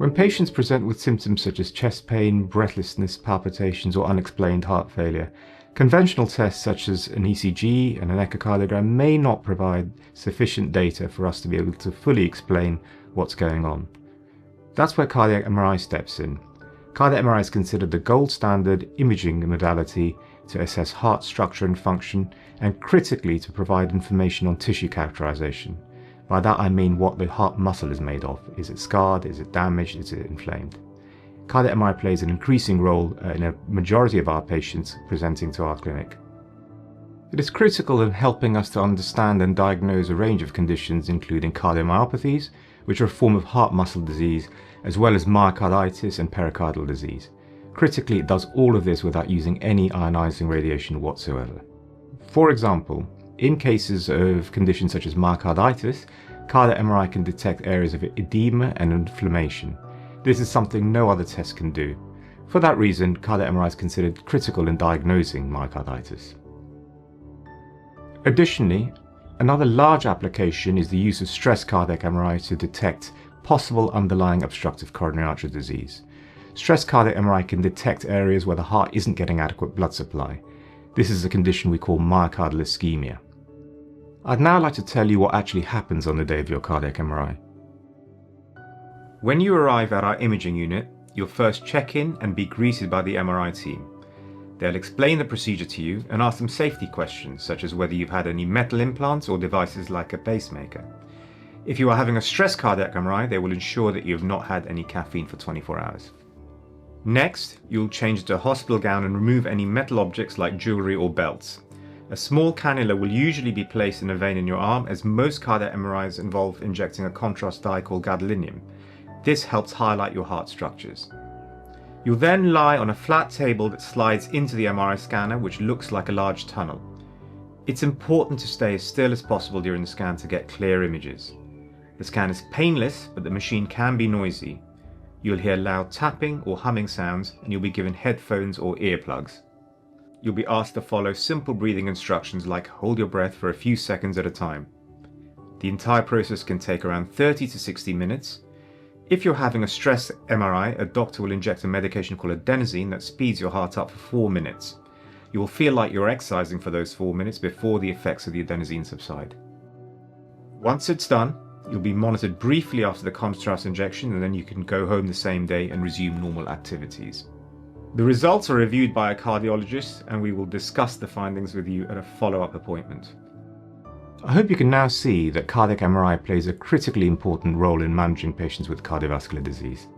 When patients present with symptoms such as chest pain, breathlessness, palpitations, or unexplained heart failure, conventional tests such as an ECG and an echocardiogram may not provide sufficient data for us to be able to fully explain what's going on. That's where cardiac MRI steps in. Cardiac MRI is considered the gold standard imaging modality to assess heart structure and function, and critically to provide information on tissue characterization. By that I mean what the heart muscle is made of. Is it scarred? Is it damaged? Is it inflamed? Cardiac MRI plays an increasing role in a majority of our patients presenting to our clinic. It is critical in helping us to understand and diagnose a range of conditions including cardiomyopathies, which are a form of heart muscle disease, as well as myocarditis and pericardial disease. Critically, it does all of this without using any ionizing radiation whatsoever. For example, in cases of conditions such as myocarditis, cardiac MRI can detect areas of edema and inflammation. This is something no other test can do. For that reason, cardiac MRI is considered critical in diagnosing myocarditis. Additionally, another large application is the use of stress cardiac MRI to detect possible underlying obstructive coronary artery disease. Stress cardiac MRI can detect areas where the heart isn't getting adequate blood supply. This is a condition we call myocardial ischemia. I'd now like to tell you what actually happens on the day of your cardiac MRI. When you arrive at our imaging unit, you'll first check in and be greeted by the MRI team. They'll explain the procedure to you and ask some safety questions, such as whether you've had any metal implants or devices like a pacemaker. If you are having a stress cardiac MRI, they will ensure that you have not had any caffeine for 24 hours. Next, you'll change into a hospital gown and remove any metal objects like jewellery or belts. A small cannula will usually be placed in a vein in your arm, as most cardiac MRIs involve injecting a contrast dye called gadolinium. This helps highlight your heart structures. You'll then lie on a flat table that slides into the MRI scanner, which looks like a large tunnel. It's important to stay as still as possible during the scan to get clear images. The scan is painless, but the machine can be noisy. You'll hear loud tapping or humming sounds, and you'll be given headphones or earplugs. You'll be asked to follow simple breathing instructions like hold your breath for a few seconds at a time. The entire process can take around 30 to 60 minutes. If you're having a stress MRI, a doctor will inject a medication called adenosine that speeds your heart up for 4 minutes. You will feel like you're exercising for those 4 minutes before the effects of the adenosine subside. Once it's done, you'll be monitored briefly after the contrast injection, and then you can go home the same day and resume normal activities. The results are reviewed by a cardiologist, and we will discuss the findings with you at a follow-up appointment. I hope you can now see that cardiac MRI plays a critically important role in managing patients with cardiovascular disease.